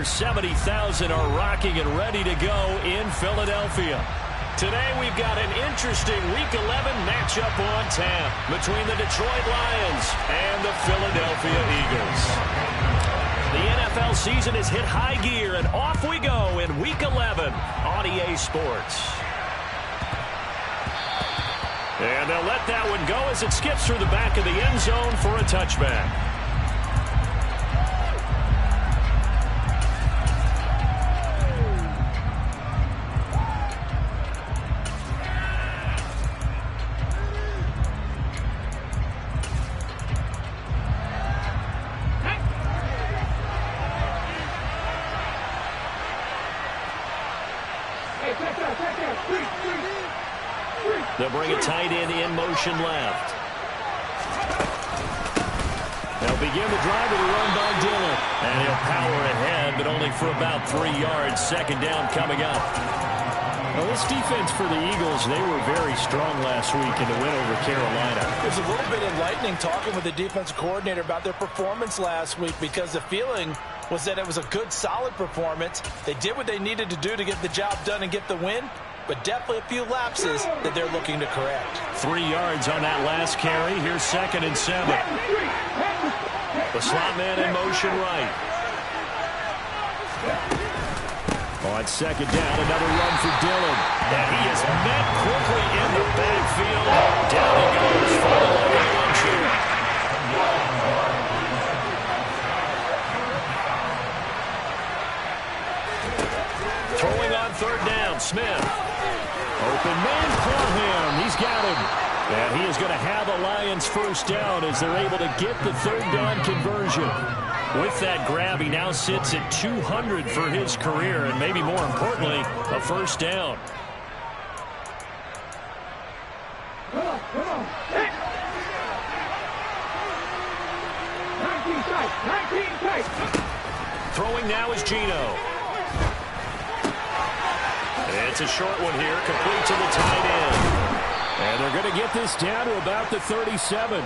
70,000 are rocking and ready to go in Philadelphia. Today we've got an interesting Week 11 matchup on tap between the Detroit Lions and the Philadelphia Eagles. The NFL season has hit high gear, and off we go in Week 11 on EA Sports. And they'll let that one go as it skips through the back of the end zone for a touchback. They'll bring a tight end in motion left. They'll begin the drive with a run by Dillon. And he'll power ahead, but only for about 3 yards. Second down coming up. Well, this defense for the Eagles, they were very strong last week in the win over Carolina. There's a little bit enlightening talking with the defensive coordinator about their performance last week, because the feeling was that it was a good, solid performance. They did what they needed to do to get the job done and get the win, but definitely a few lapses that they're looking to correct. 3 yards on that last carry. Here's 2nd and 7. The slot man in motion right. On 2nd down, another run for Dillon. And he is met quickly in the backfield. Down he goes for the luncheon. Throwing on 3rd down, Smith. Open man for him. He's got him. And he is going to have a Lions first down as they're able to get the 3rd down conversion. With that grab, he now sits at 200 for his career, and maybe more importantly, a first down. Come on. 19 tight. Throwing now is Geno. It's a short one here, complete to the tight end. And they're going to get this down to about the 37.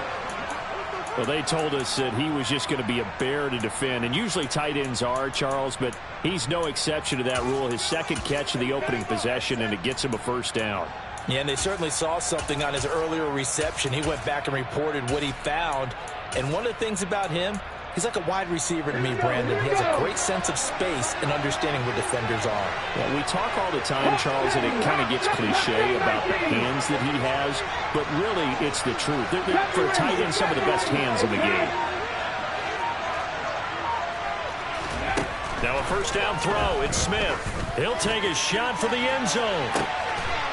Well, they told us that he was just going to be a bear to defend, and usually tight ends are, Charles, but he's no exception to that rule. His 2nd catch of the opening possession, and it gets him a first down. Yeah, and they certainly saw something on his earlier reception. He went back and reported what he found, and one of the things about him, he's like a wide receiver to me, Brandon. He has a great sense of space and understanding where defenders are. Well, we talk all the time, Charles, and it kind of gets cliche about the hands that he has, but really it's the truth. They're, for a tight end, some of the best hands in the game. Now a first down throw. It's Smith. He'll take a shot for the end zone.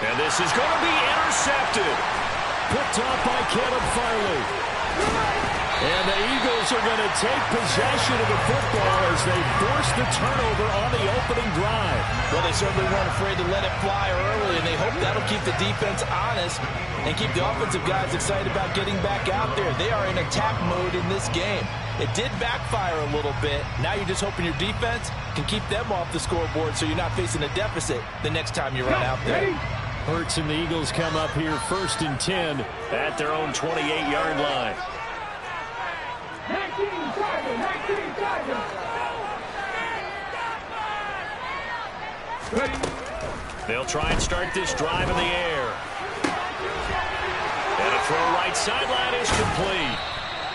And this is going to be intercepted. Picked off by Caleb Farley. And the Eagles are going to take possession of the football as they force the turnover on the opening drive. Well, they certainly weren't afraid to let it fly early, and they hope that'll keep the defense honest and keep the offensive guys excited about getting back out there. They are in attack mode in this game. It did backfire a little bit. Now you're just hoping your defense can keep them off the scoreboard so you're not facing a deficit the next time you run out there. Hurts and the Eagles come up here 1st and 10 at their own 28-yard line. 19 Tigers. They'll try and start this drive in the air. And a throw right sideline is complete.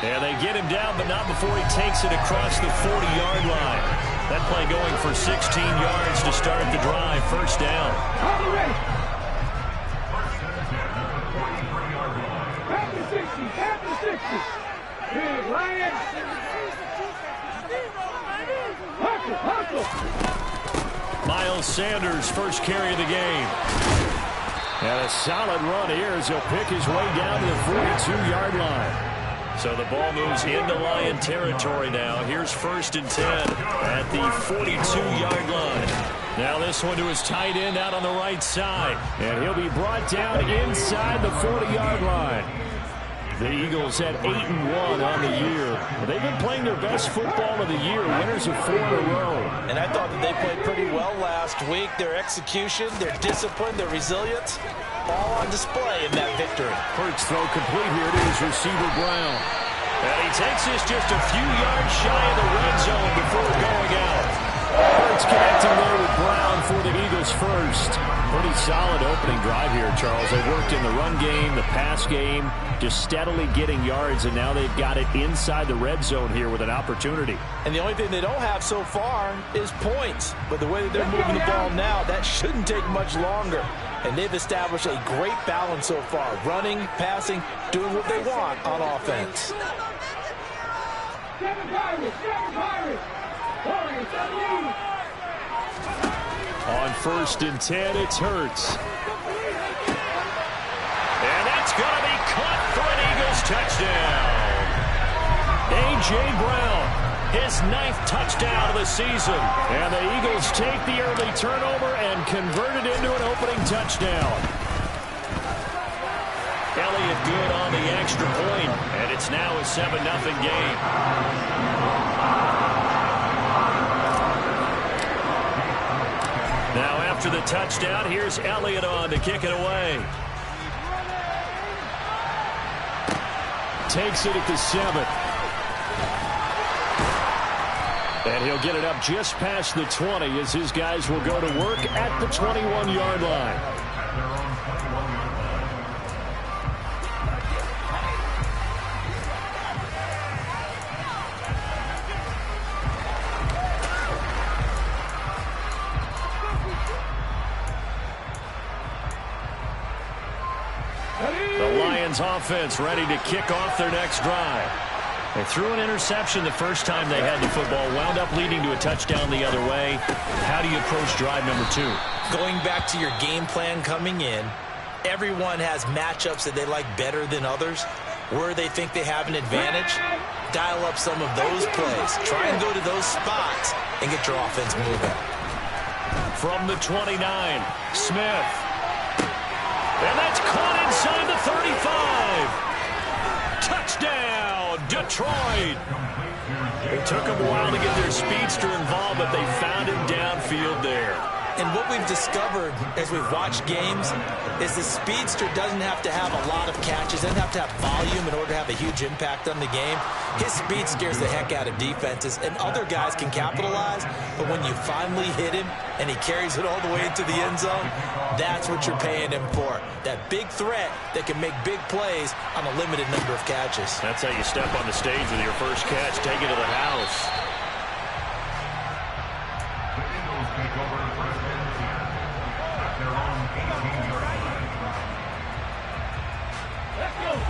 And they get him down, but not before he takes it across the 40-yard line. That play going for 16 yards to start the drive. First down. Miles Sanders, first carry of the game. And a solid run here as he'll pick his way down to the 42-yard line. So the ball moves into Lion territory now. Here's 1st and 10 at the 42-yard line. Now this one to his tight end out on the right side. And he'll be brought down inside the 40-yard line. The Eagles at 8-1 on the year. They've been playing their best football of the year, winners of 4 in a row. And I thought that they played pretty well last week. Their execution, their discipline, their resilience, all on display in that victory. Hurts throw complete here to his receiver, Brown. And he takes this just a few yards shy of the red zone before going out. first. Pretty solid opening drive here, Charles. They worked in the run game, the pass game, just steadily getting yards, and now they've got it inside the red zone here with an opportunity. And the only thing they don't have so far is points. But the way that they're moving the ball now, that shouldn't take much longer. And they've established a great balance so far. Running, passing, doing what they want on offense. On 1st and 10, it's Hurts. And that's going to be caught for an Eagles touchdown. A.J. Brown, his 9th touchdown of the season. And the Eagles take the early turnover and convert it into an opening touchdown. Elliott good on the extra point, and it's now a 7-0 game. Now after the touchdown, here's Elliott on to kick it away. Takes it at the 7. And he'll get it up just past the 20 as his guys will go to work at the 21-yard line. The Lions offense ready to kick off their next drive. They threw an interception the first time they had the football, wound up leading to a touchdown the other way. How do you approach drive number 2? Going back to your game plan coming in, everyone has matchups that they like better than others. Where they think they have an advantage, dial up some of those plays. Try and go to those spots and get your offense moving. From the 29, Smith. And that's caught inside the 35. Touchdown, Detroit. It took them a while to get their speedster involved, but they found him downfield there. And what we've discovered as we've watched games is the speedster doesn't have to have a lot of catches, doesn't have to have volume in order to have a huge impact on the game. His speed scares the heck out of defenses, and other guys can capitalize, but when you finally hit him and he carries it all the way into the end zone, that's what you're paying him for. That big threat that can make big plays on a limited number of catches. That's how you step on the stage with your first catch, take it to the house.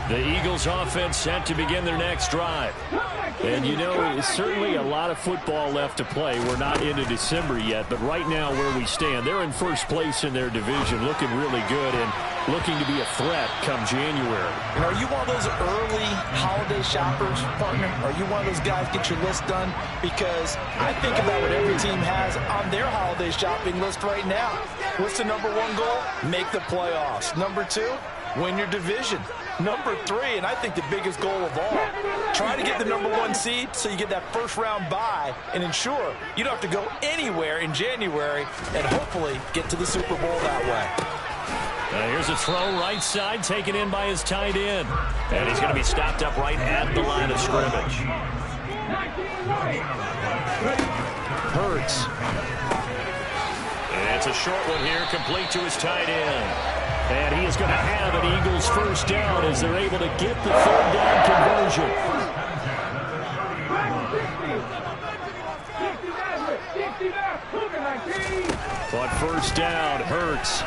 The Eagles offense set to begin their next drive. And you know, it's certainly a lot of football left to play. We're not into December yet, but right now where we stand, they're in first place in their division, looking really good and looking to be a threat come January. And are you one of those early holiday shoppers, partner? Are you one of those guys get your list done? Because I think about what every team has on their holiday shopping list right now. What's the number 1 goal? Make the playoffs. Number 2, win your division. Number 3, and I think the biggest goal of all, try to get the number 1 seed so you get that first-round bye and ensure you don't have to go anywhere in January and hopefully get to the Super Bowl that way. Here's a throw right side taken in by his tight end. And he's going to be stopped up right at the line of scrimmage. Hurts. And it's a short one here, complete to his tight end. And he is going to have an Eagles first down as they're able to get the 3rd down conversion. On 1st down, Hurts.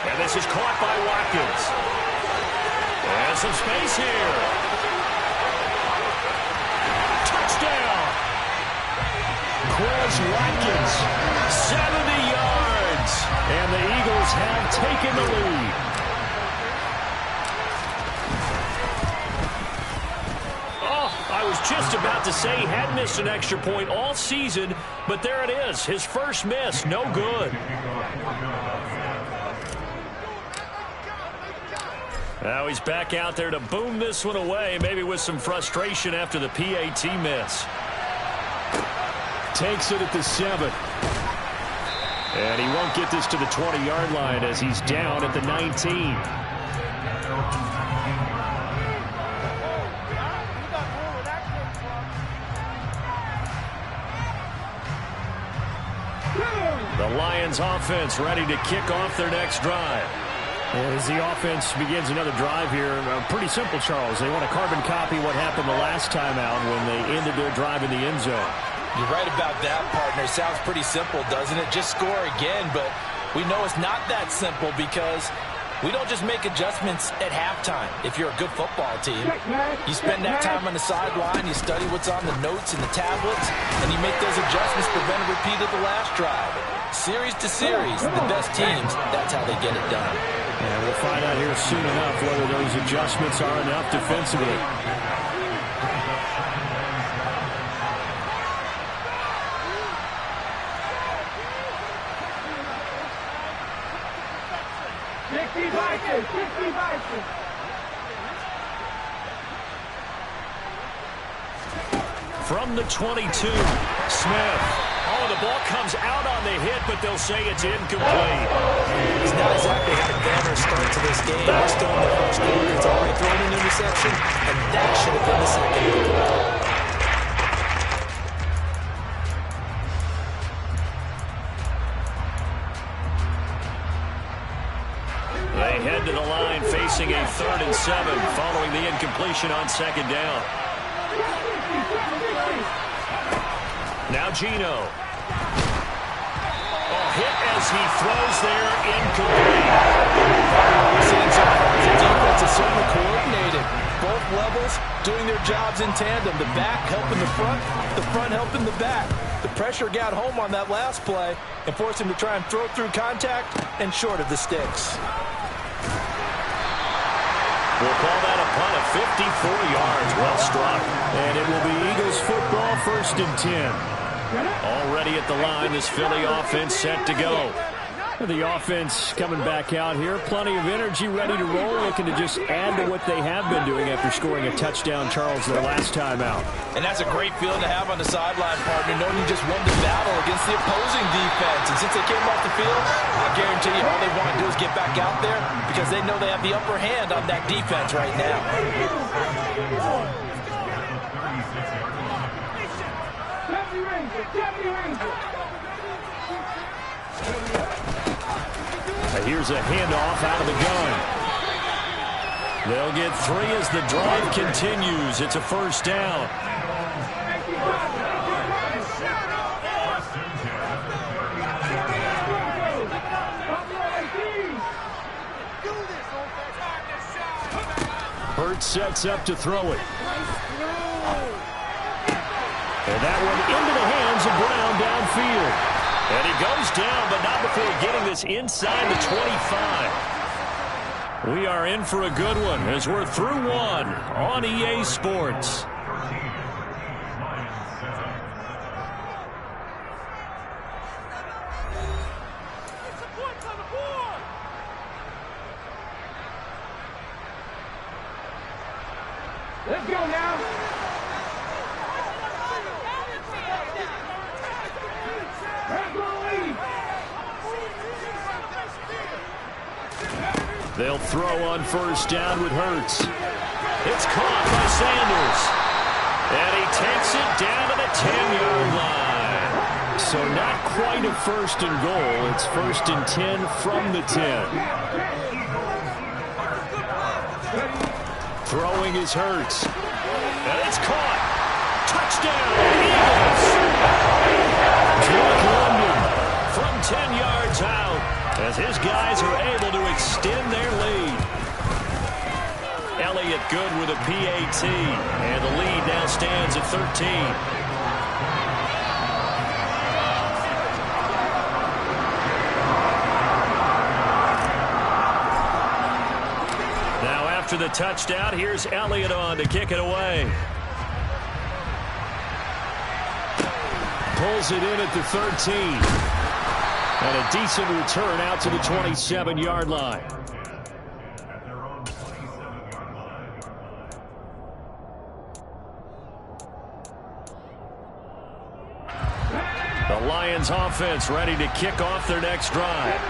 And this is caught by Watkins. And some space here. Touchdown. Quez Watkins, 70 yards. And the Eagles have taken the lead. Oh, I was just about to say he had missed an extra point all season, but there it is. His first miss, no good. Now he's back out there to boom this one away, maybe with some frustration after the PAT miss. Takes it at the 7. And he won't get this to the 20-yard line as he's down at the 19. The Lions offense ready to kick off their next drive. As the offense begins another drive here, pretty simple, Charles. They want to carbon copy what happened the last time out when they ended their drive in the end zone. You're right about that, partner. Sounds pretty simple, doesn't it? Just score again, but we know it's not that simple because we don't just make adjustments at halftime. If you're a good football team, you spend that time on the sideline, you study what's on the notes and the tablets, and you make those adjustments, prevent a repeat of the last drive. Series to series, the best teams, that's how they get it done. And we'll find out here soon enough whether those adjustments are enough defensively. From the 22, Smith. Oh, the ball comes out on the hit, but they'll say it's incomplete. He's not exactly had a banner start to this game. We're still in the first quarter. It's already thrown an interception, and that should have been the second. They head to the line facing a 3rd and 7 following the incompletion on 2nd down. Now Geno. Oh, hit as he throws there, incomplete. The defense is certainly coordinated. Both levels doing their jobs in tandem. The back helping the front helping the back. The pressure got home on that last play and forced him to try and throw through contact and short of the sticks. We'll call that a punt of 54 yards. Well struck. And it will be Eagles football, 1st and 10. Already at the line, this Philly offense set to go. The offense coming back out here. Plenty of energy, ready to roll, looking to just add to what they have been doing after scoring a touchdown, Charles, their last time out. And that's a great feeling to have on the sideline, partner, knowing you just won the battle against the opposing defense. And since they came off the field, I guarantee you all they want to do is get back out there because they know they have the upper hand on that defense right now. Here's a handoff out of the gun. They'll get 3 as the drive continues. It's a 1st down. Hurts sets up to throw it. And that one into the hands of Brown downfield. And he goes down, but not before getting this inside the 25. We are in for a good one as we're through one on EA Sports. Let's go now. They'll throw on 1st down with Hurts. It's caught by Sanders. And he takes it down to the 10-yard line. So not quite a 1st and goal. It's 1st and 10 from the 10. Throwing is Hurts. And it's caught. Touchdown, Eagles. Drake London from 10 yards out as his guys are able to extend their lead. Elliott good with a PAT, and the lead now stands at 13. Now after the touchdown, here's Elliott on to kick it away. Pulls it in at the 13. And a decent return out to the 27-yard line. The Lions offense ready to kick off their next drive.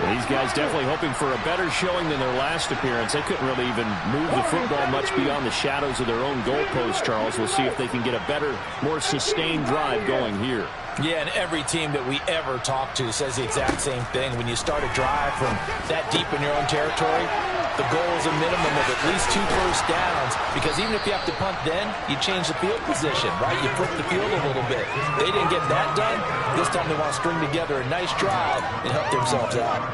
These guys definitely hoping for a better showing than their last appearance. They couldn't really even move the football much beyond the shadows of their own goalpost, Charles. We'll see if they can get a better, more sustained drive going here. Yeah, and every team that we ever talk to says the exact same thing. When you start a drive from that deep in your own territory, the goal is a minimum of at least 2 first downs, because even if you have to punt then, you change the field position, right? You flip the field a little bit. They didn't get that done. This time they want to string together a nice drive and help themselves out.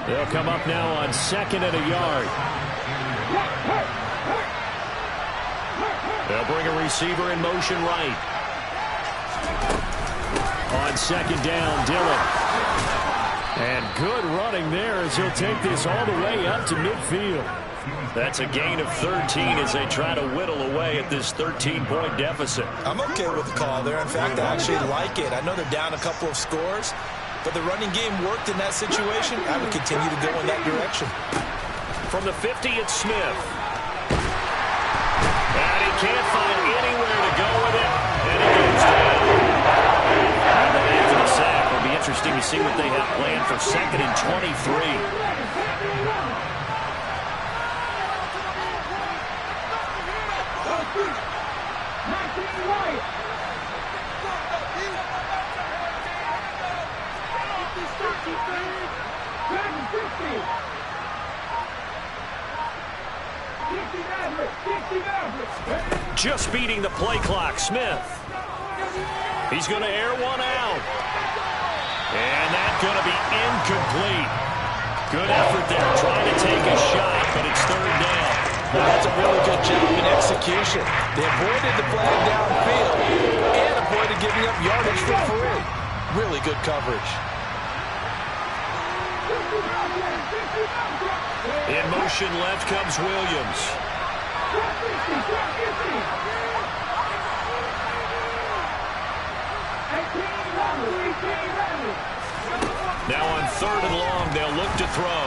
They'll come up now on 2nd and a yard. They'll bring a receiver in motion right. On 2nd down, Dillon. And good running there as he'll take this all the way up to midfield. That's a gain of 13 as they try to whittle away at this 13-point deficit. I'm okay with the call there. In fact, I actually like it. I know they're down a couple of scores, but the running game worked in that situation. I would continue to go in that direction. From the 50, it's Smith. And he can't find anywhere to go with it, and he goes down. After the sack, it'll be interesting to see what they have planned for 2nd and 23. Just beating the play clock, Smith. He's going to air one out. And that's going to be incomplete. Good effort there, trying to take a shot, but it's 3rd down. Well, that's a really good job in execution. They avoided the flag downfield and avoided giving up yardage for free. Really good coverage. In motion left comes Williams. Now on 3rd and long, they'll look to throw.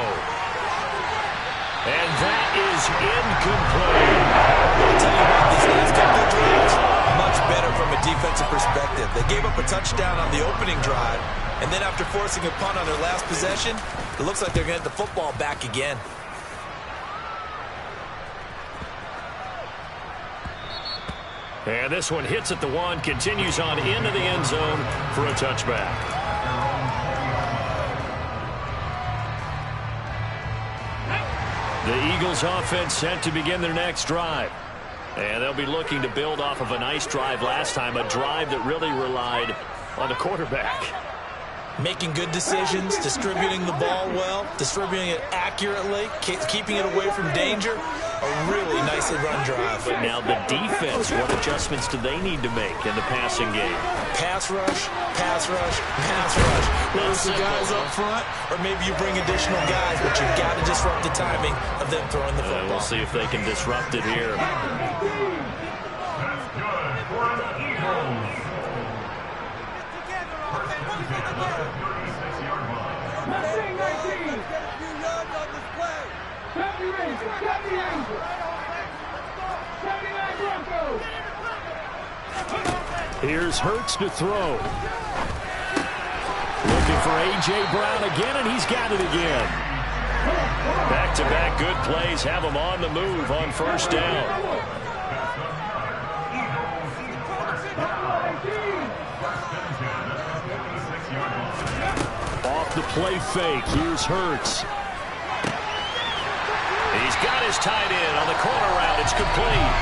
And that is incomplete. I'll tell you what, these last couple of drives, much better from a defensive perspective. They gave up a touchdown on the opening drive, and then after forcing a punt on their last possession, it looks like they're going to get the football back again. And this one hits at the 1, continues on into the end zone for a touchback. The Eagles offense set to begin their next drive. And they'll be looking to build off of a nice drive last time, a drive that really relied on the quarterback. Making good decisions, distributing the ball well, distributing it accurately, keeping it away from danger. A really nicely run drive. But now the defense, what adjustments do they need to make in the passing game? Pass rush, pass rush, pass rush. Whether it's the guys up front or maybe you bring additional guys, but you've got to disrupt the timing of them throwing the football. We'll see if they can disrupt it here. Here's Hurts to throw. Looking for A.J. Brown again, and he's got it again. Back-to-back good plays have him on the move on 1st down. Off the play fake, here's Hurts. He's got his tight end on the corner route. It's complete.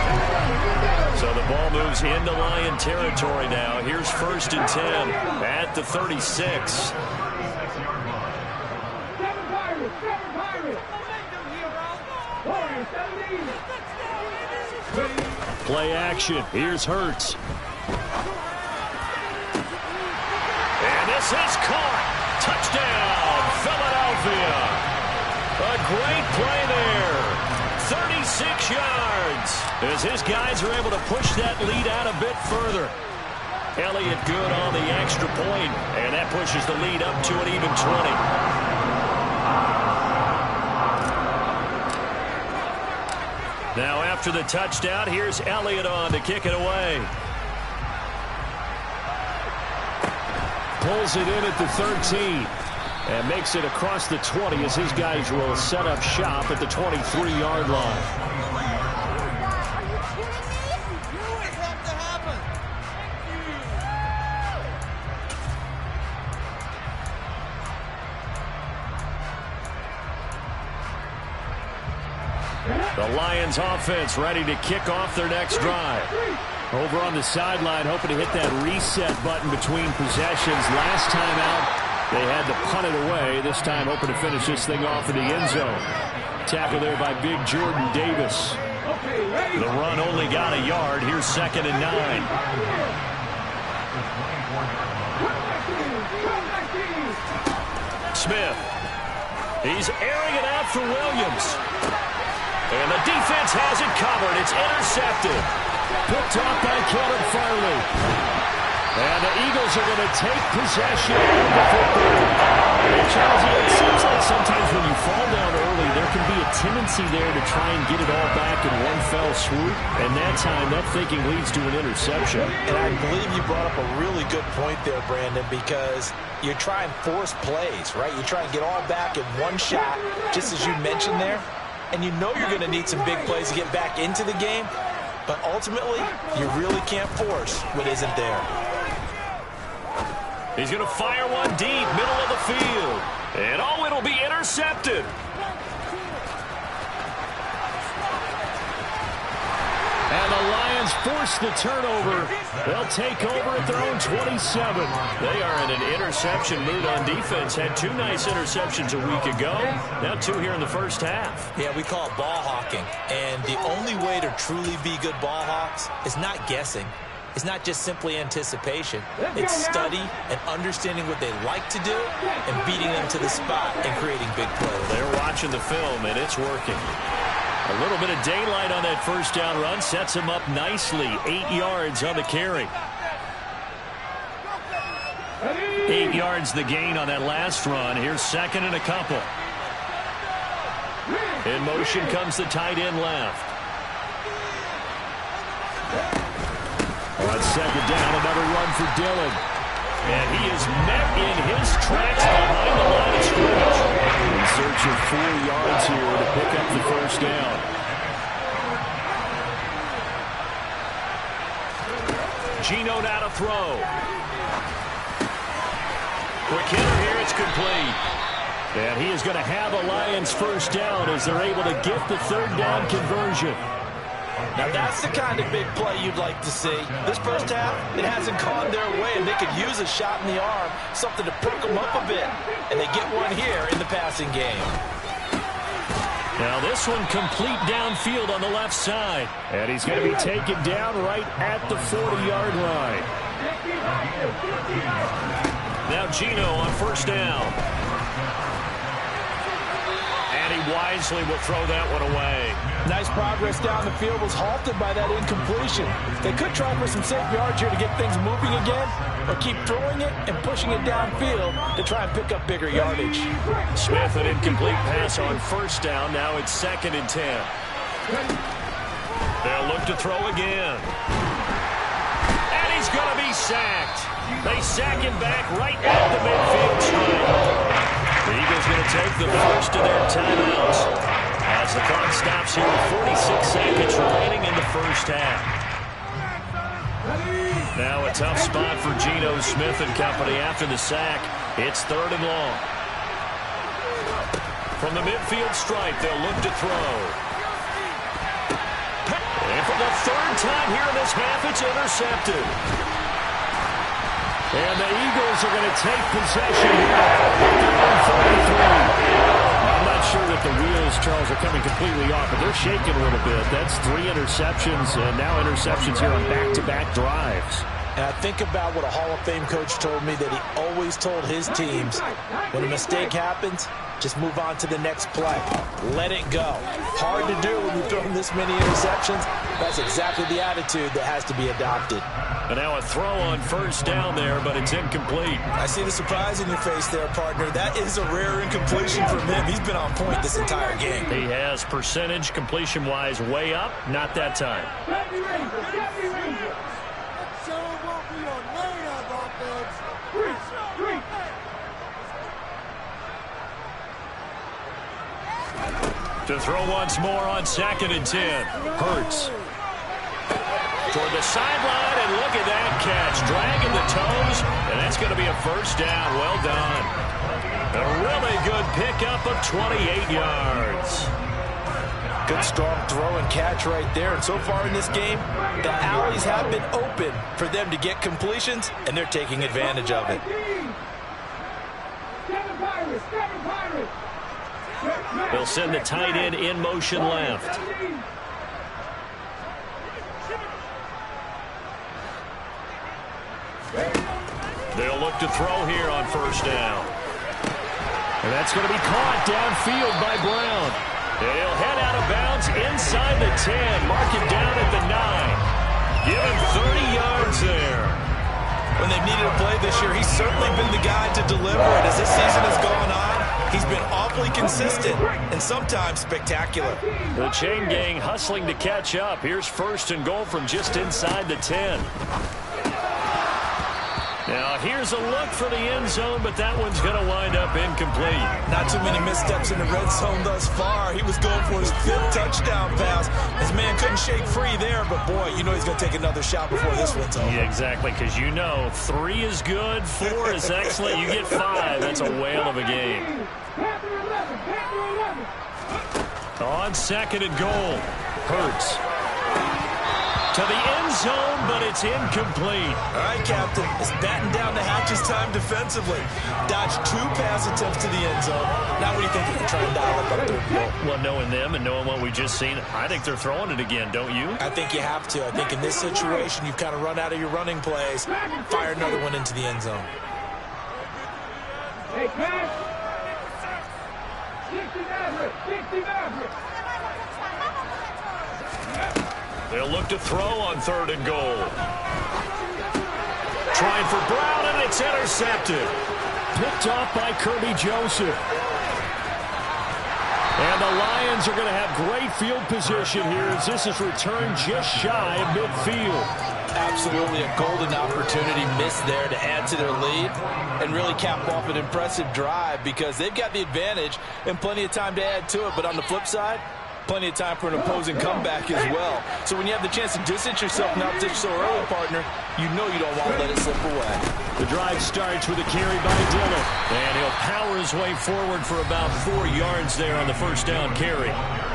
So the ball moves into Lion territory now. Here's 1st and 10 at the 36. Play action. Here's Hurts. And this is caught. Touchdown, Philadelphia. A great play there. 36 yards. As his guys are able to push that lead out a bit further. Elliott good on the extra point, and that pushes the lead up to an even 20. Now after the touchdown, here's Elliott on to kick it away. pulls it in at the 13 and makes it across the 20 as his guys will set up shop at the 23-yard line. The Lions offense ready to kick off their next drive. Over on the sideline, hoping to hit that reset button between possessions. Last time out, they had to punt it away. This time, hoping to finish this thing off in the end zone. Tackle there by big Jordan Davis. The run only got a yard. Here's 2nd and 9. Smith. He's airing it out for Williams. And the defense has it covered. It's intercepted. Picked off by Caleb Farley. And the Eagles are going to take possession of the football. And Charles, it seems like sometimes when you fall down early, there can be a tendency there to try and get it all back in one fell swoop. And that time, that thinking leads to an interception. And I believe you brought up a really good point there, Brandon, because you try and force plays, right? You try and get all back in one shot, just as you mentioned there. And you know you're going to need some big plays to get back into the game. But ultimately, you really can't force what isn't there. He's going to fire one deep, middle of the field. And oh, it'll be intercepted. And the Lions force the turnover. They'll take over at their own 27. They are in an interception mood on defense. Had 2 nice interceptions a week ago. Now 2 here in the first half. Yeah, we call it ball hawking. And the only way to truly be good ball hawks is not guessing. It's not just simply anticipation. It's study and understanding what they like to do and beating them to the spot and creating big plays. They're watching the film, and it's working. A little bit of daylight on that first down run sets him up nicely. 8 yards on the carry. 8 yards the gain on that last run. Here's 2nd and a couple. In motion comes the tight end left. On 2nd down, another run for Dillon. And he is met in his tracks behind the line of scrimmage. In search of 4 yards here to pick up the first down. Geno now to throw. Quick hitter here, it's complete. And he is going to have a Lions first down as they're able to get the 3rd down conversion. Now that's the kind of big play you'd like to see. This first half, it hasn't gone their way, and they could use a shot in the arm, something to perk them up a bit. And they get one here in the passing game. Now this one complete downfield on the left side. And he's going to be taken down right at the 40-yard line. Now Geno on first down. And he wisely will throw that one away. Nice progress down the field was halted by that incompletion. They could try for some safe yards here to get things moving again, or keep throwing it and pushing it downfield to try and pick up bigger yardage. Smith, an incomplete pass on first down. Now it's 2nd and 10. They'll look to throw again. And he's going to be sacked. They sack him back right at the midfield stripe. The Eagles going to take the first of their timeouts as the clock stops here with 46 seconds remaining in the first half. Now a tough spot for Geno Smith and company after the sack. It's 3rd and long. From the midfield stripe, they'll look to throw. And for the 3rd time here in this half, it's intercepted. And the Eagles are going to take possession here at 33. I'm not sure that the wheels, Charles, are coming completely off, but they're shaking a little bit. That's 3 interceptions, and now interceptions here on back-to-back drives. And I think about what a Hall of Fame coach told me that he always told his teams, when a mistake happens, just move on to the next play. Let it go. Hard to do when you've thrown this many interceptions. That's exactly the attitude that has to be adopted. And now a throw on first down there, but it's incomplete. I see the surprise in your face there, partner. That is a rare incompletion from him. He's been on point this entire game. He has percentage completion-wise way up. Not that time. Show what we are made of, offense. To throw once more on 2nd and 10. Hurts. Toward the sideline, and look at that catch. Dragging the toes, and that's going to be a first down. Well done. A really good pickup of 28 yards. Good strong throw and catch right there. And so far in this game, the alleys have been open for them to get completions, and they're taking advantage of it. They'll send the tight end in motion left. They'll look to throw here on first down. And that's going to be caught downfield by Brown. And he'll head out of bounds inside the 10. Mark him down at the 9. Give him 30 yards there. When they've needed a play this year, he's certainly been the guy to deliver it. As this season has gone on, he's been awfully consistent and sometimes spectacular. The chain gang hustling to catch up. Here's 1st and goal from just inside the 10. Now here's a look for the end zone, but that one's going to wind up incomplete. Not too many missteps in the red zone thus far. He was going for his 5th touchdown pass. His man couldn't shake free there, but boy, you know he's going to take another shot before this one's over. Yeah, exactly, because you know 3 is good, 4 is excellent. You get 5, that's a whale of a game. On 2nd and goal, Hurts. To the end zone, but it's incomplete. All right, Captain. It's batten down the hatches time defensively. Dodged 2 pass attempts to the end zone. Now what do you think they're going to try and dial up on 3rd and goal? Well, knowing them and knowing what we just seen, I think they're throwing it again, don't you? I think you have to. I think in this situation, you've kind of run out of your running plays. Fire another one into the end zone. Hey, Cash. 60 Maverick. 60 Maverick. They'll look to throw on 3rd and goal. Trying for Brown, and it's intercepted. Picked off by Kirby Joseph. And the Lions are going to have great field position here as this is returned just shy of midfield. Absolutely a golden opportunity missed there to add to their lead and really cap off an impressive drive because they've got the advantage and plenty of time to add to it. But on the flip side, plenty of time for an opposing comeback as well. So when you have the chance to distance yourself from opposition so early, partner, you know you don't want to let it slip away. The drive starts with a carry by Dillon. And he'll power his way forward for about 4 yards there on the first down carry.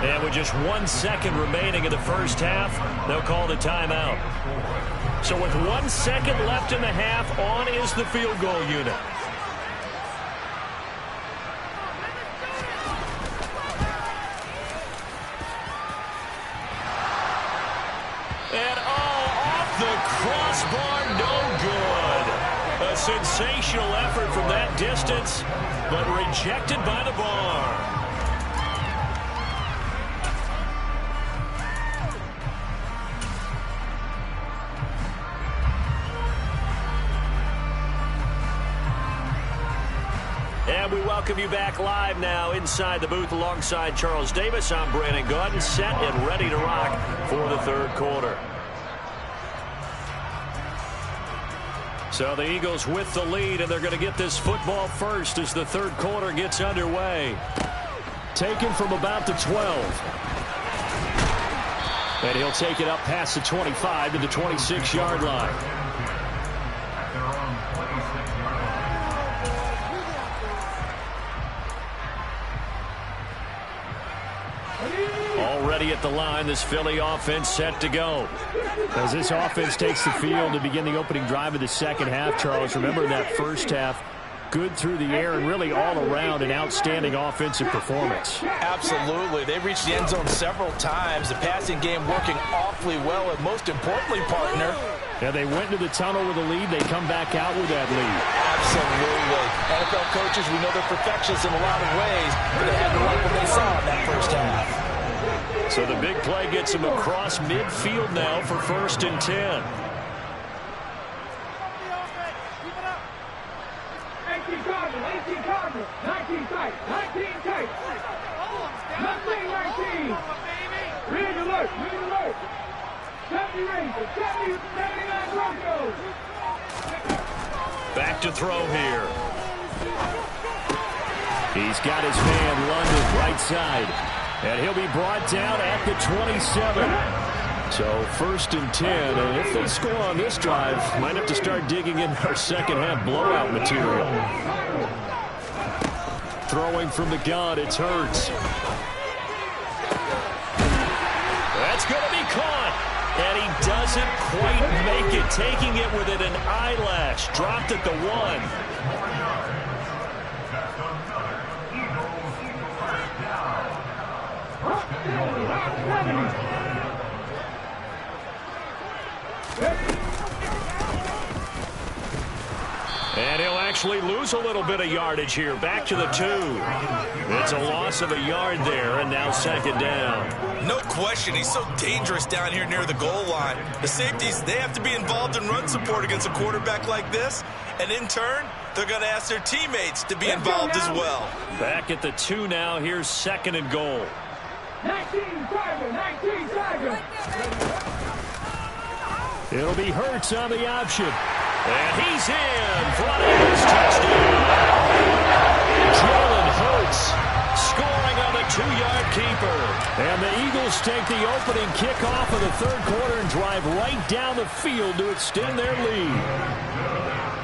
And with just 1 second remaining in the first half, they'll call the timeout. So with 1 second left in the half, on is the field goal unit. And off the crossbar, no good. A sensational effort from that distance, but rejected by the bar. And we welcome you back live now inside the booth alongside Charles Davis. I'm Brandon Gaudin, set and ready to rock for the 3rd quarter. So the Eagles with the lead, and they're going to get this football first as the 3rd quarter gets underway. Taken from about the 12. And he'll take it up past the 25 to the 26-yard line. Already at the line, this Philly offense set to go. As this offense takes the field to begin the opening drive of the second half, Charles, remember that first half, good through the air and really all around an outstanding offensive performance. Absolutely. They reached the end zone several times. The passing game working awfully well, and most importantly, partner, yeah, they went into the tunnel with a lead. They come back out with that lead. Absolutely. NFL coaches, we know they're perfectionists in a lot of ways, but they had to like what they saw in that first half. So the big play gets them across midfield now for 1st and 10. 18 Cardinals, 18 Cardinals, 19 tight, 19 tight. Nothing 19. Red alert, red alert. 70 Rangers, 79 Broncos. Back to throw here. He's got his man London right side. And he'll be brought down at the 27. So 1st and 10. And if they score on this drive, might have to start digging in our second half blowout material. Throwing from the gun, it's Hurts. That's going to be caught. And he doesn't quite make it. Taking it within an eyelash. Dropped at the 1. And he'll actually lose a little bit of yardage here. Back to the 2. It's a loss of a yard there, and now 2nd down. No question, he's so dangerous down here near the goal line. The safeties, they have to be involved in run support against a quarterback like this. And in turn, they're going to ask their teammates to be involved as well. Back at the 2 now. Here's 2nd and goal. 19 Tiger. It'll be Hurts on the option. And he's in for his touchdown. Jalen Hurts scoring on the 2-yard keeper. And the Eagles take the opening kickoff of the 3rd quarter and drive right down the field to extend their lead.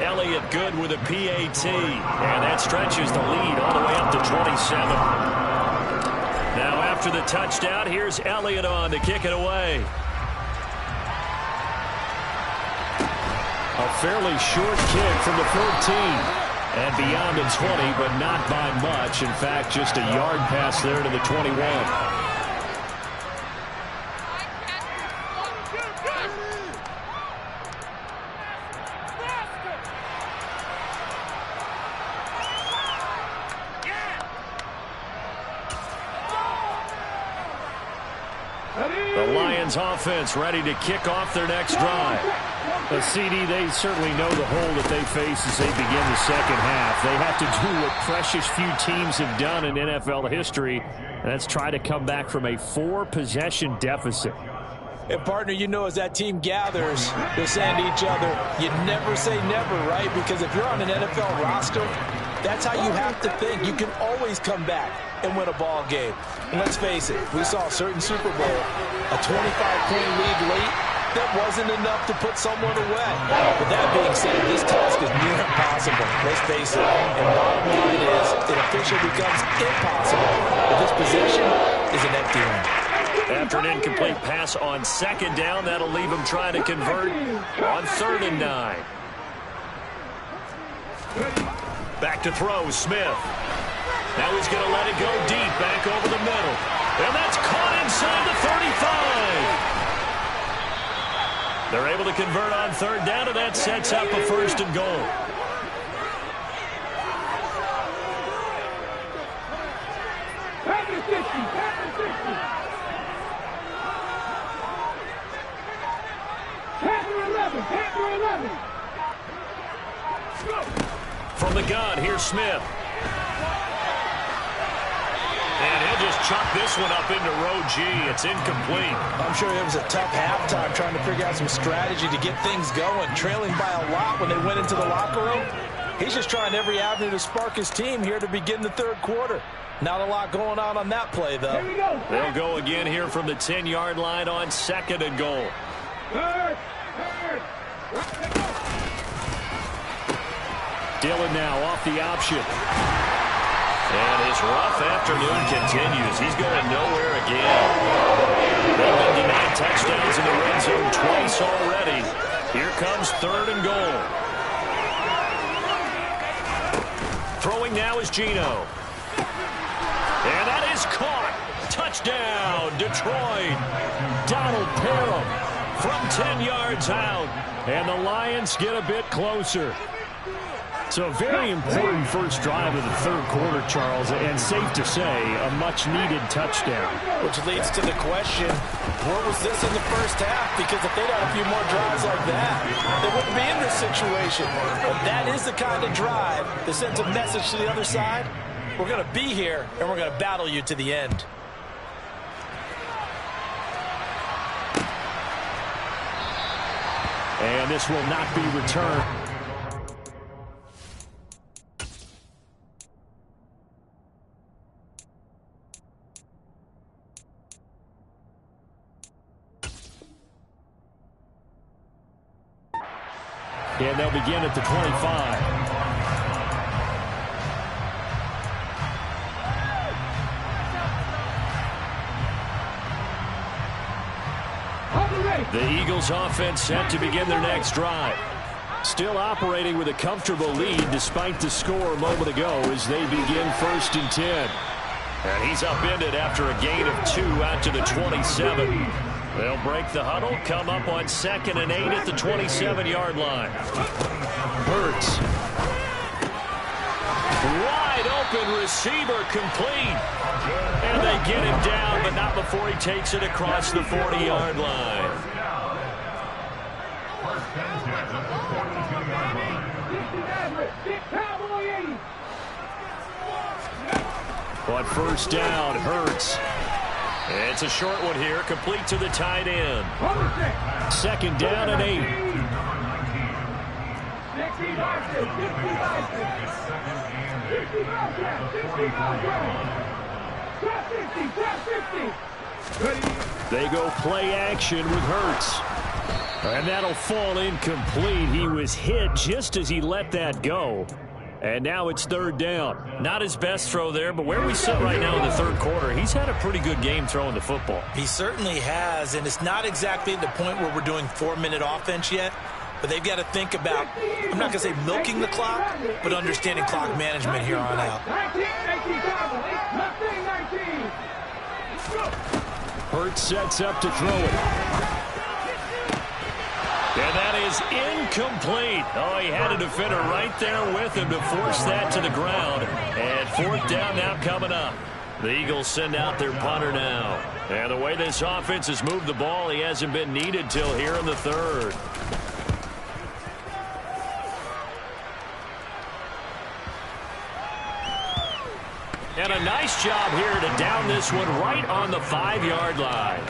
Elliott good with a PAT. And that stretches the lead all the way up to 27. Now after the touchdown, here's Elliott on to kick it away. A fairly short kick from the 14. And beyond the 20, but not by much. In fact, just a yard pass there to the 21. The Lions offense ready to kick off their next drive. CD, they certainly know the hole that they face as they begin the second half. They have to do what precious few teams have done in NFL history, and that's try to come back from a 4-possession deficit. And, partner, you know, as that team gathers, they're saying to each other, you never say never, right? Because if you're on an NFL roster, that's how you have to think. You can always come back and win a ball game. And let's face it, we saw a certain Super Bowl, a 25-point lead late. That wasn't enough to put someone away. But that being said, this task is near impossible. Let's face it. And bottom line is, it officially becomes impossible if this possession is an empty one. After an incomplete pass on 2nd down, that'll leave him trying to convert on 3rd and 9. Back to throw, Smith. Now he's going to let it go deep, back over the middle. And that's caught inside the 35. They're able to convert on 3rd down, and that sets up a 1st and goal. From the gun, here's Smith. And he'll just chuck this one up into row G. It's incomplete. I'm sure it was a tough halftime trying to figure out some strategy to get things going. Trailing by a lot when they went into the locker room. He's just trying every avenue to spark his team here to begin the 3rd quarter. Not a lot going on that play, though. They'll go again here from the 10-yard line on 2nd and goal. Dillon now off the option. And his rough afternoon continues. He's going nowhere again. They've been denied touchdowns in the red zone twice already. Here comes 3rd and goal. Throwing now is Geno. And that is caught. Touchdown, Detroit. Donald Parham from 10 yards out. And the Lions get a bit closer. So a very important first drive of the 3rd quarter, Charles, and safe to say, a much-needed touchdown. Which leads to the question, where was this in the first half? Because if they'd had a few more drives like that, they wouldn't be in this situation. But that is the kind of drive that sends a message to the other side. We're going to be here, and we're going to battle you to the end. And this will not be returned. And they'll begin at the 25. The Eagles offense set to begin their next drive. Still operating with a comfortable lead despite the score a moment ago as they begin 1st and 10. And he's upended after a gain of 2 out to the 27. They'll break the huddle, come up on 2nd and 8 at the 27-yard line. Hurts. Wide open receiver complete. And they get him down, but not before he takes it across the 40-yard line. On 1st down, Hurts. It's a short one here, complete to the tight end. 2nd down and 8. They go play action with Hurts. And that'll fall incomplete. He was hit just as he let that go. And now it's 3rd down. Not his best throw there, but where we sit right now in the 3rd quarter, he's had a pretty good game throwing the football. He certainly has, and it's not exactly the point where we're doing 4-minute offense yet, but they've got to think about, I'm not going to say milking the clock, but understanding clock management here on out. Hurts sets up to throw it. And that is incomplete. Oh, he had a defender right there with him to force that to the ground. And 4th down now coming up. The Eagles send out their punter now. And the way this offense has moved the ball, he hasn't been needed till here in the 3rd. And a nice job here to down this one right on the 5-yard line.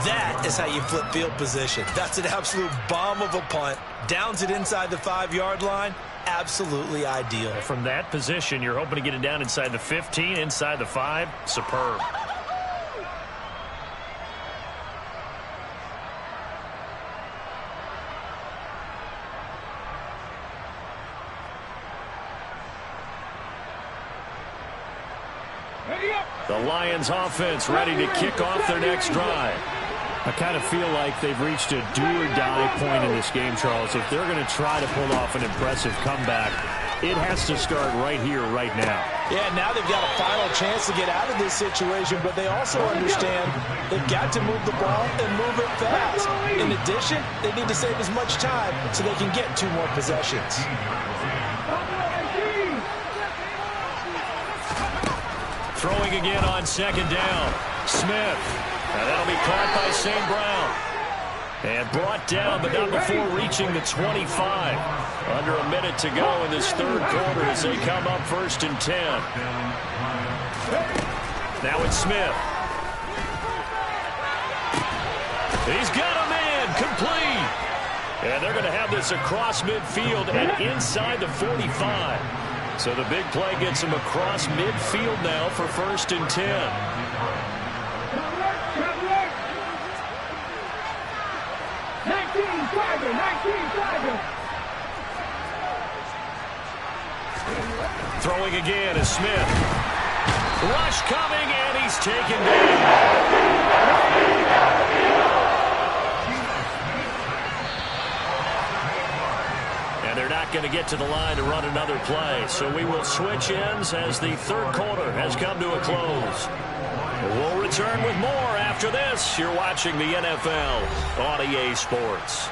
That is how you flip field position. That's an absolute bomb of a punt. Downs it inside the 5-yard line. Absolutely ideal. From that position, you're hoping to get it down inside the 15, inside the 5. Superb. The Lions offense ready to kick off their next drive. I kind of feel like they've reached a do-or-die point in this game, Charles. If they're going to try to pull off an impressive comeback, it has to start right here, right now. Yeah, now they've got a final chance to get out of this situation, but they also understand they've got to move the ball and move it fast. In addition, they need to save as much time so they can get 2 more possessions. Throwing again on 2nd down. Smith. And that'll be caught by St. Brown. And brought down, but not before reaching the 25. Under a minute to go in this 3rd quarter as they come up 1st and 10. Now it's Smith. He's got a man complete. And they're going to have this across midfield and inside the 45. So the big play gets him across midfield now for 1st and 10. Throwing again is Smith. Rush coming, and he's taken down. And they're not going to get to the line to run another play. So we will switch ends as the 3rd quarter has come to a close. We'll return with more after this. You're watching the NFL on EA Sports.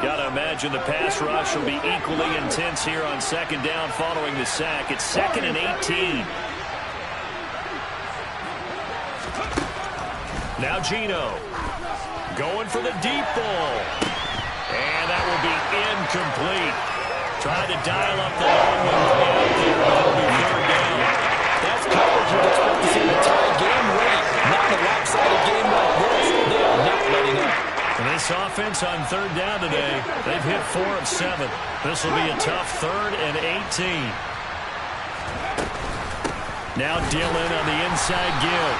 Got to imagine the pass rush will be equally intense here on 2nd down following the sack. It's 2nd and 18. Now Geno going for the deep ball. And that will be incomplete. Tried to dial up the long one way out there, but it'll be 3rd down. That's coverage you'd expect to see the tie game ready. Not in a lopsided game like this. They are not letting up. And this offense on 3rd down today, they've hit 4 of 7. This will be a tough 3rd and 18. Now Dillon on the inside give.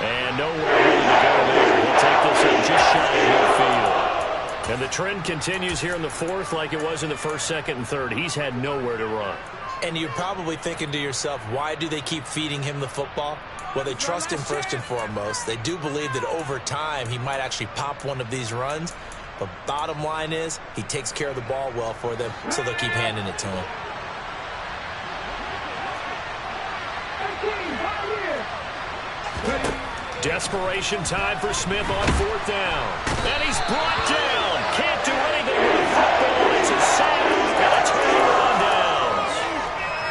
And nowhere really to go there. He'll take this up just shy of midfield. And the trend continues here in the fourth like it was in the first, second, and third. He's had nowhere to run. And you're probably thinking to yourself, why do they keep feeding him the football? Well, they trust him first and foremost. They do believe that over time he might actually pop one of these runs. But bottom line is he takes care of the ball well for them, so they'll keep handing it to him. Desperation time for Smith on fourth down. And he's brought down. Can't do anything with the football. It's a sack and a turnover on downs.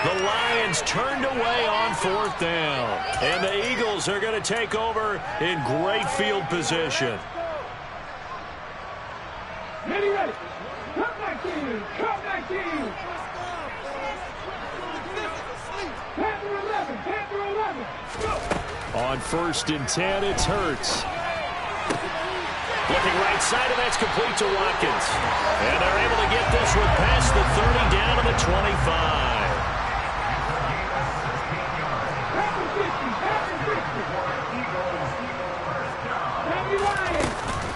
The Lions turned away on fourth down. And the Eagles are going to take over in great field position. Ready. Come back to you. Come back to you. Panther 11. Panther 11. Go. On 1st and 10, it's Hurts. Looking right side, and that's complete to Watkins. And they're able to get this one past the 30 down to the 25.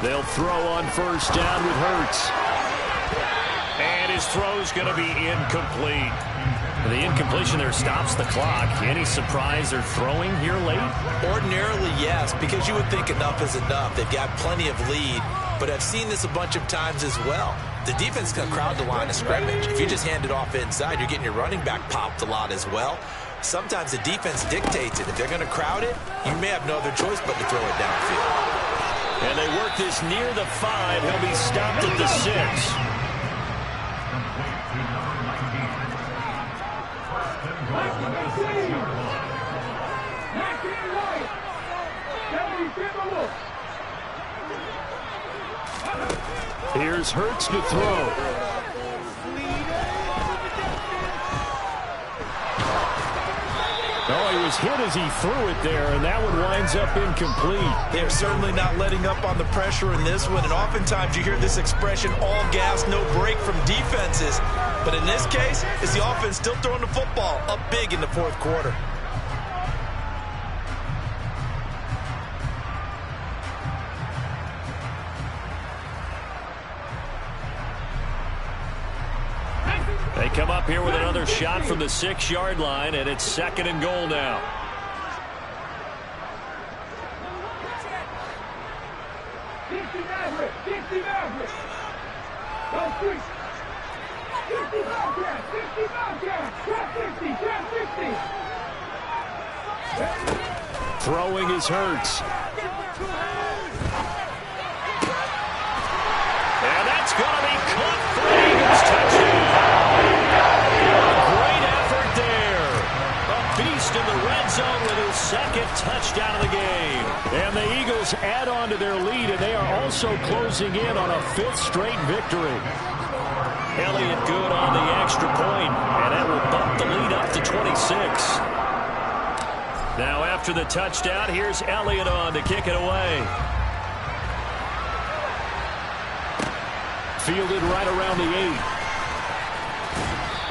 They'll throw on 1st down with Hurts. And his throw's going to be incomplete. The incompletion there stops the clock. Any surprise they're throwing here late? Ordinarily, yes, because you would think enough is enough. They've got plenty of lead, but I've seen this a bunch of times as well. The defense can crowd the line of scrimmage. If you just hand it off inside, you're getting your running back popped a lot as well. Sometimes the defense dictates it. If they're going to crowd it, you may have no other choice but to throw it downfield. And they work this near the 5. He'll be stopped at the 6. Here's Hurts to throw. Oh, he was hit as he threw it there, and that one winds up incomplete. They're certainly not letting up on the pressure in this one, and oftentimes you hear this expression, all gas, no break from defenses. But in this case, it's the offense still throwing the football up big in the fourth quarter. They come up here with another shot from the 6-yard line, and it's 2nd and goal now. Throwing is Hurts. And that's going to be caught for the Eagles touchdown. Great effort there. A beast in the red zone with his 2nd touchdown of the game. And the Eagles add on to their lead, and they are also closing in on a 5th straight victory. Elliott good on the extra point, and that will bump the lead up to 26. Now after the touchdown, here's Elliott on to kick it away. Fielded right around the 8.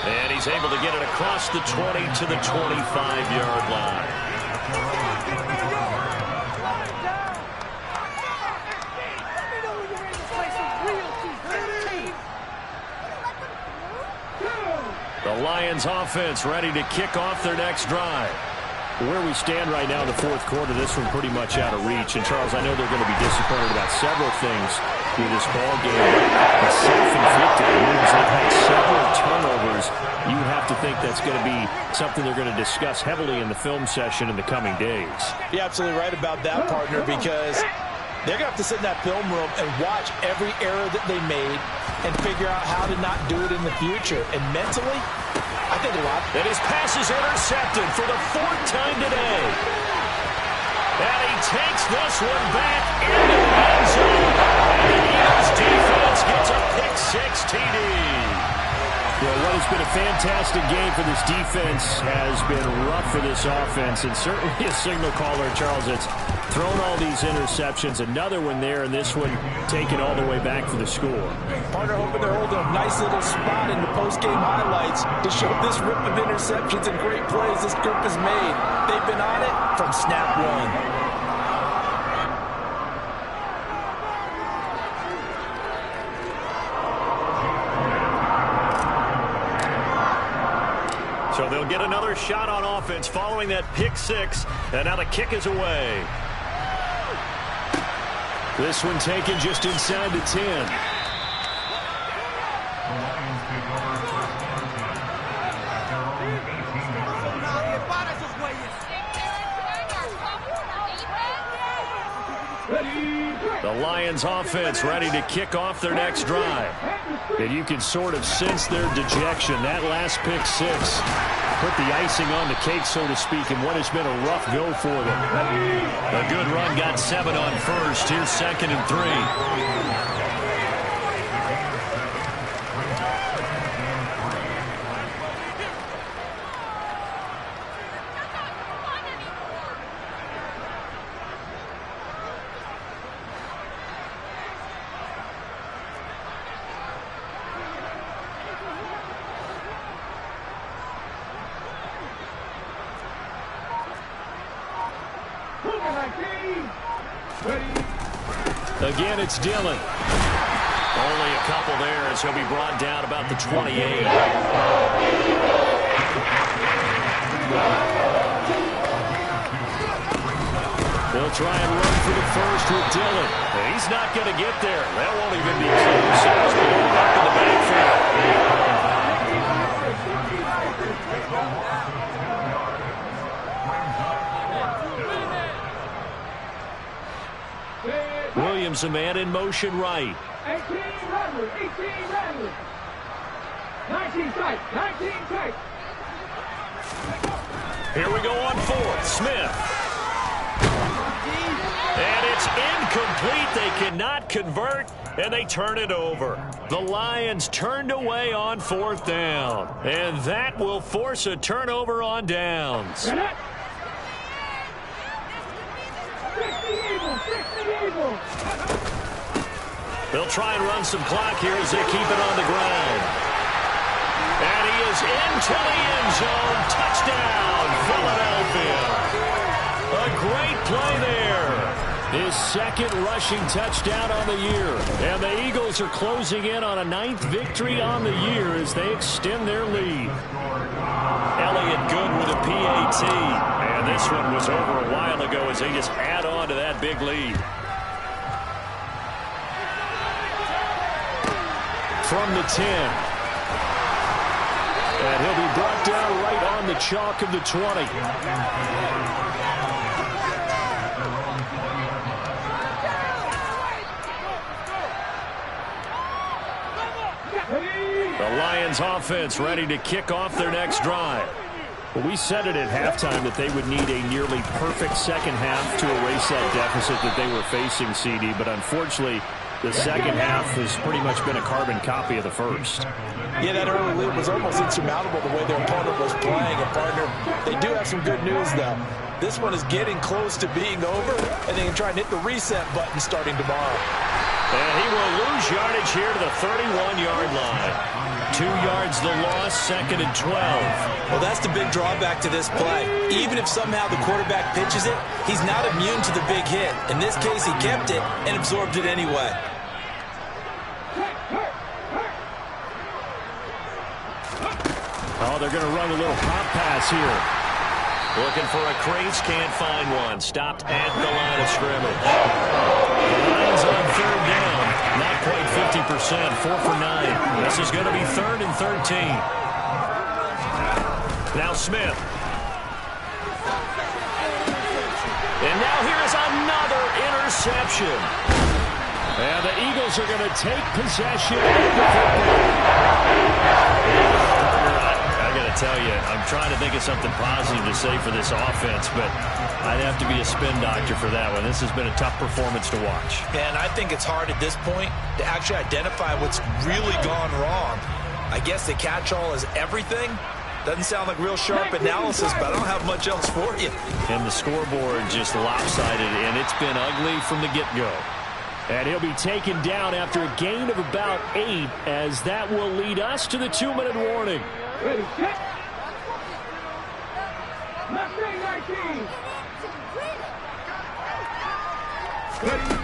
And he's able to get it across the 20 to the 25-yard line. The Lions offense ready to kick off their next drive. Where we stand right now in the fourth quarter, this one pretty much out of reach. And, Charles, I know they're going to be disappointed about several things through this ball game. But self-inflicted. They've had several turnovers. You would have to think that's going to be something they're going to discuss heavily in the film session in the coming days. You're absolutely right about that, partner, because they're going to have to sit in that film room and watch every error that they made and figure out how to not do it in the future. And mentally, I think a lot. And his pass is intercepted for the 4th time today. And he takes this one back into the end zone. And the Eagles defense gets a pick-6 TD. Well, what has been a fantastic game for this defense has been rough for this offense, and certainly a signal caller, Charles, that's thrown all these interceptions. Another one there, and this one taken all the way back for the score. Partner hoping they're holding a nice little spot in the post-game highlights to show this rip of interceptions and great plays this group has made. They've been on it from snap one. So they'll get another shot on offense following that pick six, and now the kick is away. This one taken just inside the 10. The Lions offense ready to kick off their next drive. And you can sort of sense their dejection. That last pick six put the icing on the cake, so to speak, in what has been a rough go for them. A good run got 7 on first. Here's 2nd and 3. Again, it's Dillon. Only a couple there as he'll be brought down about the 28. They'll try and run for the first with Dillon. He's not going to get there. That won't even be close. He's going back in the backfield. Williams, a man in motion right. 18 Rattler, 18 Rattler. 19 tight, 19 tight. Here we go on 4th. Smith. And it's incomplete. They cannot convert, and they turn it over. The Lions turned away on 4th down, and that will force a turnover on downs. They'll try and run some clock here as they keep it on the ground. And he is into the end zone. Touchdown, Philadelphia. A great play there. His 2nd rushing touchdown on the year. And the Eagles are closing in on a 9th victory on the year as they extend their lead. Elliott good with a PAT. And this one was over a while ago as they just add on to that big lead. From the 10. And he'll be brought down right on the chalk of the 20. The Lions offense ready to kick off their next drive. Well, we said it at halftime that they would need a nearly perfect second half to erase that deficit that they were facing, CD, but unfortunately the second half has pretty much been a carbon copy of the first. Yeah, that early lead was almost insurmountable the way their opponent was playing. And, partner, they do have some good news, though. This one is getting close to being over, and they can try and hit the reset button starting tomorrow. And he will lose yardage here to the 31-yard line. 2 yards the loss, 2nd and 12. Well, that's the big drawback to this play. Even if somehow the quarterback pitches it, he's not immune to the big hit. In this case, he kept it and absorbed it anyway. Oh, they're going to run a little pop pass here. Looking for a crease, can't find one. Stopped at the line of scrimmage. Lions on 3rd down. Not quite 50%, 4 for 9. This is going to be 3rd and 13. Now Smith. And now here is another interception. And the Eagles are going to take possession of the football. I got to tell you, I'm trying to think of something positive to say for this offense, but I'd have to be a spin doctor for that one. This has been a tough performance to watch. And I think it's hard at this point to actually identify what's really gone wrong. I guess the catch-all is everything. Doesn't sound like real sharp analysis, but I don't have much else for you. And the scoreboard just lopsided, and it's been ugly from the get-go. And he'll be taken down after a gain of about 8, as that will lead us to the 2-minute warning. Ready, set. Mustang 19. Ready.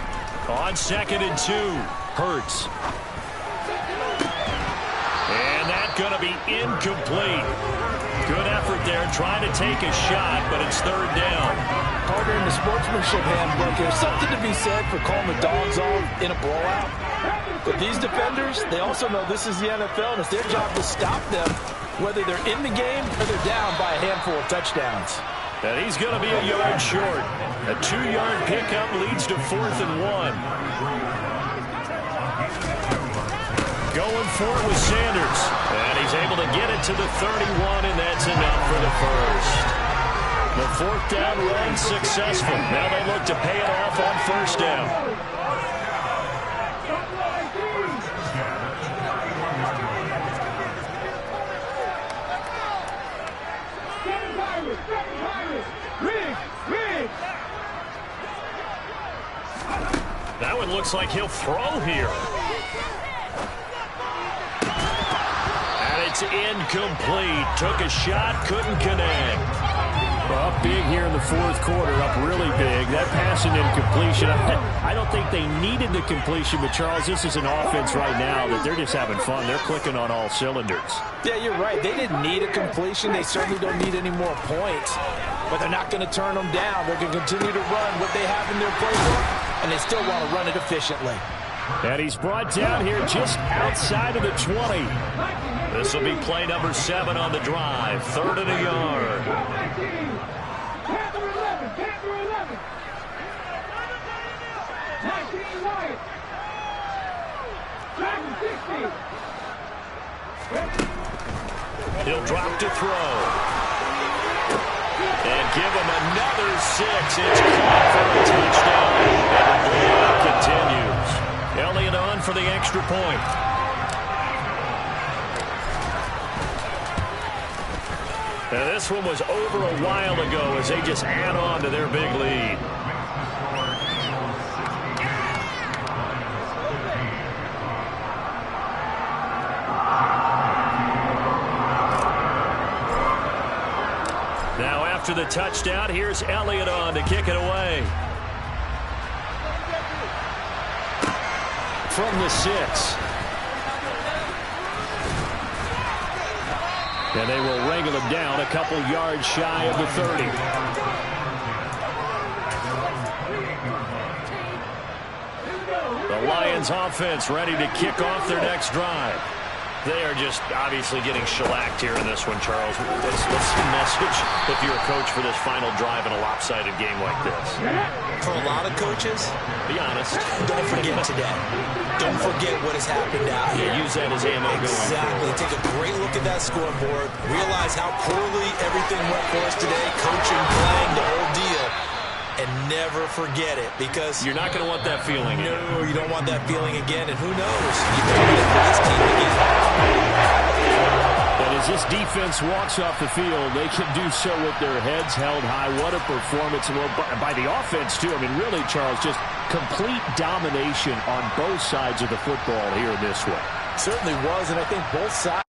On 2nd and 2, Hurts. And that's going to be incomplete. Good effort there, trying to take a shot, but it's 3rd down. Harder in the sportsmanship handbook. There's something to be said for calling the dogs off in a blowout. But these defenders, they also know this is the NFL, and it's their job to stop them, whether they're in the game or they're down by a handful of touchdowns. And he's going to be a yard short. A 2-yard pickup leads to 4th and 1. Going for it with Sanders. And he's able to get it to the 31, and that's enough for the first. The 4th down run successful. Now they look to pay it off on 1st down. That one looks like he'll throw here. And it's incomplete. Took a shot, couldn't connect. Well, up big here in the 4th quarter, up really big. That pass and incompletion. I don't think they needed the completion, but Charles, this is an offense right now that they're just having fun. They're clicking on all cylinders. Yeah, you're right. They didn't need a completion. They certainly don't need any more points. But they're not going to turn them down. They're going to continue to run what they have in their playbook, and they still want to run it efficiently. And he's brought down here just outside of the 20. This will be play number 7 on the drive. 3rd and a yard. Panther 11. Panther 11. 19 Wyatt. Dragon 60. He'll drop to throw. And give him another 6. It's caught for a touchdown. And the blowout continues. Elliott on for the extra point. Now this one was over a while ago as they just add on to their big lead. Now after the touchdown, here's Elliott on to kick it away. From the 6. And they will wrangle him down a couple yards shy of the 30. The Lions offense ready to kick off their next drive. They are just obviously getting shellacked here in this one, Charles. What's the message if you're a coach for this final drive in a lopsided game like this? For a lot of coaches, be honest. Don't forget today. Don't forget what has happened out here. Use that as ammo going forward. Exactly. Take a great look at that scoreboard. Realize how poorly everything went for us today. Coaching, playing, the whole deal. And never forget it, because you're not going to want that feeling again. No, you don't want that feeling again. And who knows? You can do it for this team again. And as this defense walks off the field, they can do so with their heads held high. What a performance. And by the offense, too. I mean, really, Charles, just complete domination on both sides of the football here in this one. Certainly was, and I think both sides.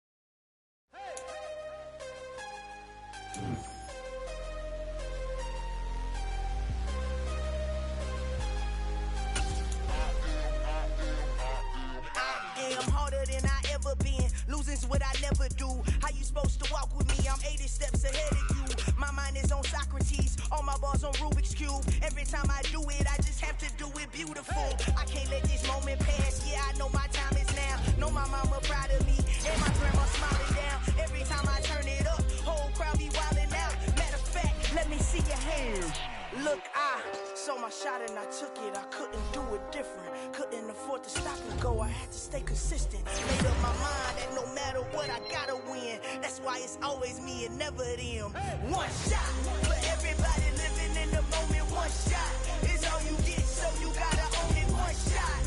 What I never do. How you supposed to walk with me? I'm 80 steps ahead of you. My mind is on Socrates, all my balls on Rubik's Cube. Every time I do it, I just have to do it beautiful. I can't let this moment pass. Yeah, I know my time is now. Know my mama proud of me, and my grandma smiling down. Every time I turn it up, whole crowd be wilding out. Matter of fact, let me see your hands. Look, I saw my shot and I took it. I couldn't do it different. Couldn't afford to stop and go. I had to stay consistent. Made up my mind that no matter what, I gotta win. That's why it's always me and never them. One shot for everybody living in the moment. One shot is all you get, so you gotta own it. One shot.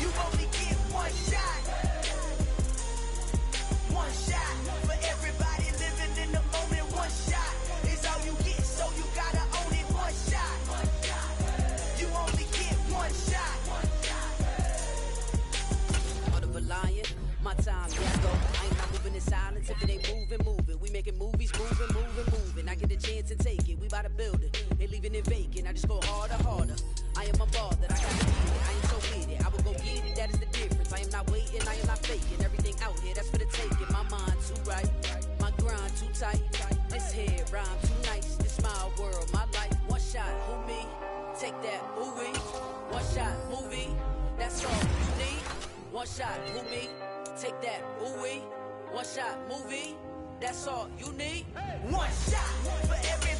You only get one shot. faking. I just go harder, harder. I am a ball that I gotta beat it. I am so with it. I will go get it. That is the difference. I am not waiting. I am not faking. Everything out here, that's for the taking. My mind too right. My grind too tight. This head rhyme too nice. This my world, my life. One shot, who me? Take that, ooh-wee. One shot, movie. That's all you need. One shot, who me? Take that, ooh-wee. One shot, movie. That's all you need. One shot for every